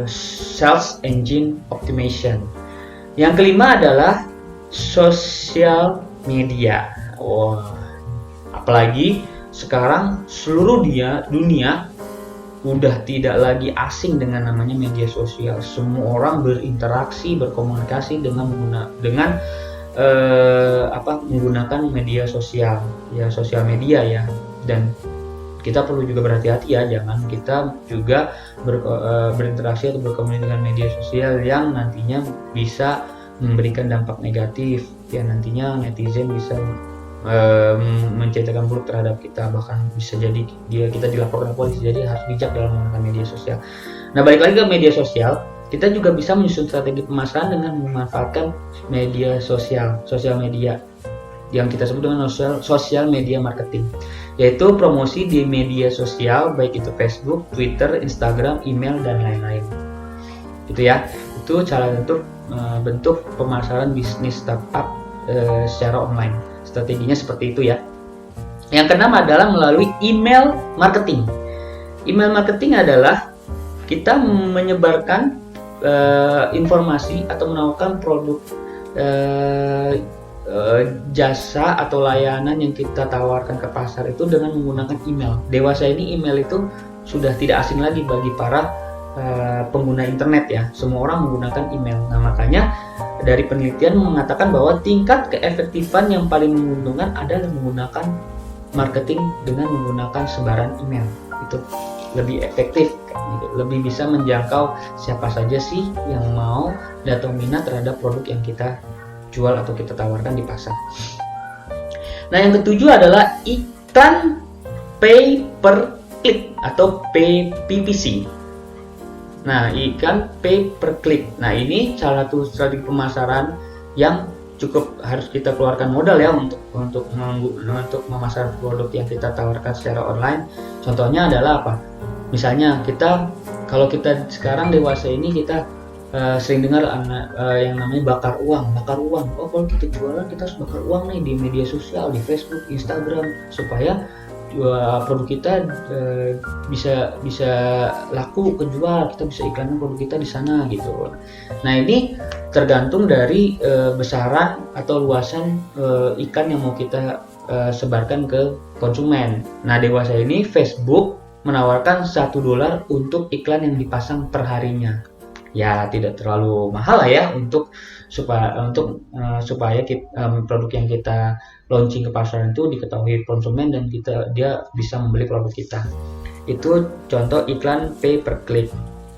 Search Engine Optimization. Yang kelima adalah sosial media. Wah, apalagi sekarang seluruh dunia udah tidak lagi asing dengan namanya media sosial. Semua orang berinteraksi, berkomunikasi dengan menggunakan media sosial, ya sosial media ya. Dan kita perlu juga berhati-hati ya, jangan kita juga berinteraksi atau berkomunikasi dengan media sosial yang nantinya bisa memberikan dampak negatif. Ya, nantinya netizen bisa menceritakan buruk terhadap kita, bahkan bisa jadi kita dilaporkan polisi. Jadi harus bijak dalam menggunakan media sosial. Nah, balik lagi ke media sosial, kita juga bisa menyusun strategi pemasaran dengan memanfaatkan media sosial media yang kita sebut dengan social media marketing, yaitu promosi di media sosial, baik itu Facebook, Twitter, Instagram, email, dan lain-lain. Itu ya, itu cara bentuk pemasaran bisnis startup secara online. Strateginya seperti itu ya. Yang keenam adalah melalui email marketing. Email marketing adalah kita menyebarkan informasi atau menawarkan produk, jasa atau layanan yang kita tawarkan ke pasar itu dengan menggunakan email. Dewasa ini email itu sudah tidak asing lagi bagi para pengguna internet ya. Semua orang menggunakan email. Nah, makanya dari penelitian mengatakan bahwa tingkat keefektifan yang paling menguntungkan adalah menggunakan marketing dengan menggunakan sebaran email. Itu lebih efektif, lebih bisa menjangkau siapa saja sih yang mau atau minat terhadap produk yang kita jual atau kita tawarkan di pasar. Nah, yang ketujuh adalah iklan pay per click atau PPC. Nah, iklan pay per click. Nah, ini salah satu strategi pemasaran yang cukup harus kita keluarkan modal ya untuk memasarkan produk yang kita tawarkan secara online. Contohnya adalah apa? Misalnya kalau kita sekarang dewasa ini kita sering dengar yang namanya bakar uang. Oh, kalau kita jualan kita harus bakar uang nih di media sosial, di Facebook, Instagram, supaya produk kita bisa laku kejual, kita bisa iklankan produk kita di sana gitu. Nah, ini tergantung dari besaran atau luasan iklan yang mau kita sebarkan ke konsumen. Nah, dewasa ini Facebook menawarkan $1 untuk iklan yang dipasang perharinya. Ya, tidak terlalu mahal lah ya supaya produk yang kita launching ke pasaran itu diketahui konsumen dan dia bisa membeli produk kita. Itu contoh iklan pay per click.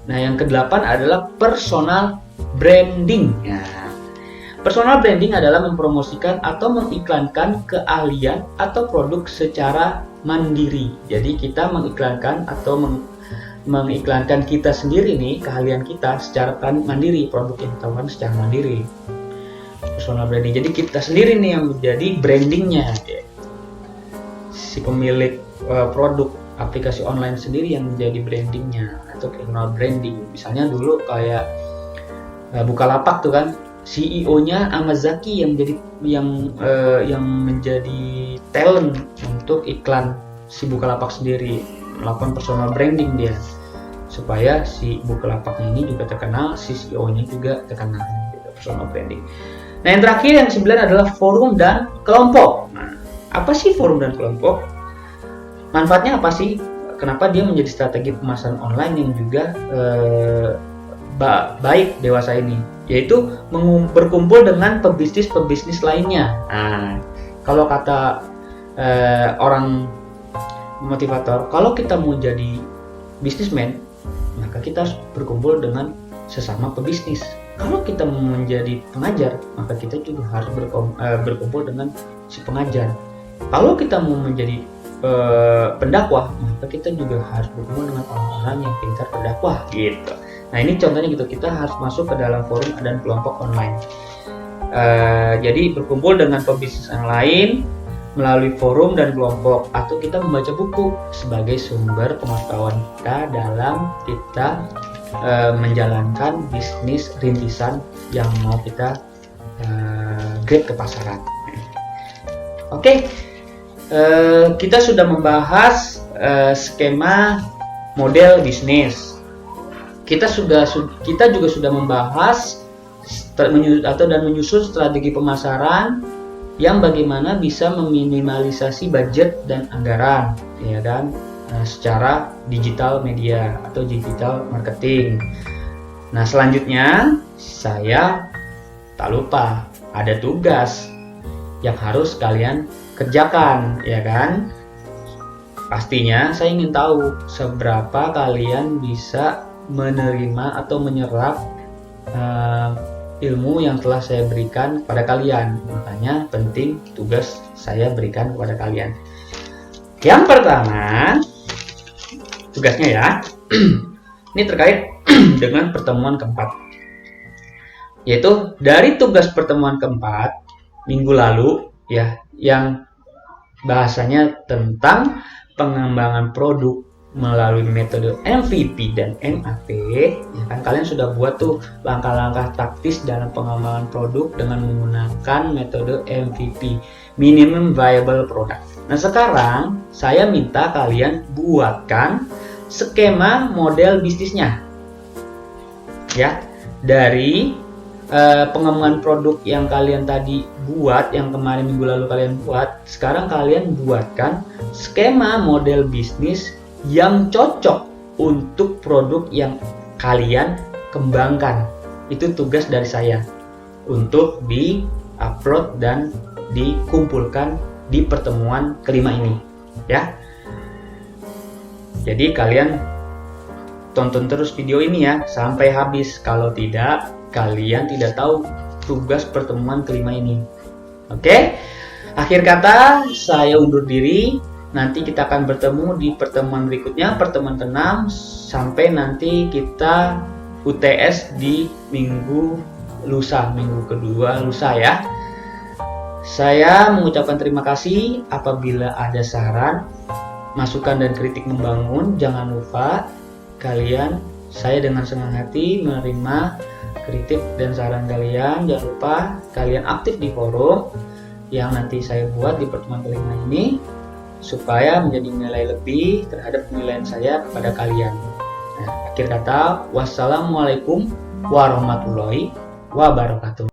Nah, yang kedelapan adalah personal branding. Nah, personal branding adalah mempromosikan atau mengiklankan keahlian atau produk secara mandiri. Jadi kita mengiklankan kita sendiri nih, keahlian kita secara mandiri, produk yang ditawarkan secara mandiri. Personal branding. Jadi kita sendiri nih yang menjadi brandingnya. Si pemilik produk aplikasi online sendiri yang menjadi brandingnya atau personal branding. Misalnya dulu kayak Bukalapak tuh kan, CEO-nya Ahmad Zaki yang menjadi talent untuk iklan si Bukalapak sendiri, melakukan personal branding dia supaya si Bukalapaknya ini juga terkenal, si CEO-nya juga terkenal, gitu, personal branding. Nah, yang terakhir yang 9 adalah forum dan kelompok. Nah, apa sih forum dan kelompok? Manfaatnya apa sih? Kenapa dia menjadi strategi pemasaran online yang juga baik dewasa ini? Yaitu berkumpul dengan pebisnis lainnya. Nah, kalau kata orang motivator, kalau kita mau jadi bisnismen, maka kita harus berkumpul dengan sesama pebisnis. Kalau kita mau menjadi pengajar, maka kita juga harus berkumpul dengan si pengajar. Kalau kita mau menjadi pendakwah, maka kita juga harus berkumpul dengan orang-orang yang pintar berdakwah, gitu. Nah, ini contohnya gitu, kita harus masuk ke dalam forum dan kelompok online. Jadi berkumpul dengan pebisnis yang lain melalui forum dan kelompok, atau kita membaca buku sebagai sumber pengetahuan kita dalam kita menjalankan bisnis rintisan yang mau kita upgrade ke pasaran. Oke, kita sudah membahas skema model bisnis. Kita juga sudah membahas dan menyusun strategi pemasaran yang bagaimana bisa meminimalisasi budget dan anggaran, ya kan, secara digital media atau digital marketing. Nah, selanjutnya saya tak lupa ada tugas yang harus kalian kerjakan, ya kan? Pastinya saya ingin tahu seberapa kalian bisa menerima atau menyerap ilmu yang telah saya berikan kepada kalian. Makanya penting tugas saya berikan kepada kalian. Yang pertama, tugasnya ya, ini terkait dengan pertemuan keempat, yaitu dari tugas pertemuan keempat minggu lalu ya, yang bahasanya tentang pengembangan produk melalui metode MVP dan MAP, ya kan, kalian sudah buat tuh langkah-langkah taktis dalam pengembangan produk dengan menggunakan metode MVP, Minimum Viable Product. Nah, sekarang saya minta kalian buatkan skema model bisnisnya, ya, dari pengembangan produk yang kalian tadi buat, yang kemarin minggu lalu kalian buat. Sekarang kalian buatkan skema model bisnis yang cocok untuk produk yang kalian kembangkan. Itu tugas dari saya untuk di-upload dan dikumpulkan di pertemuan kelima ini, ya. Jadi kalian tonton terus video ini ya sampai habis. Kalau tidak, kalian tidak tahu tugas pertemuan kelima ini. Oke? Akhir kata, saya undur diri. Nanti kita akan bertemu di pertemuan berikutnya, pertemuan ke-6, sampai nanti kita UTS di minggu lusa, minggu kedua lusa ya. Saya mengucapkan terima kasih. Apabila ada saran, masukan dan kritik membangun, jangan lupa kalian, saya dengan senang hati menerima kritik dan saran kalian. Jangan lupa kalian aktif di forum yang nanti saya buat di pertemuan kelima ini, supaya menjadi nilai lebih terhadap penilaian saya kepada kalian. Nah, akhir kata, wassalamualaikum warahmatullahi wabarakatuh.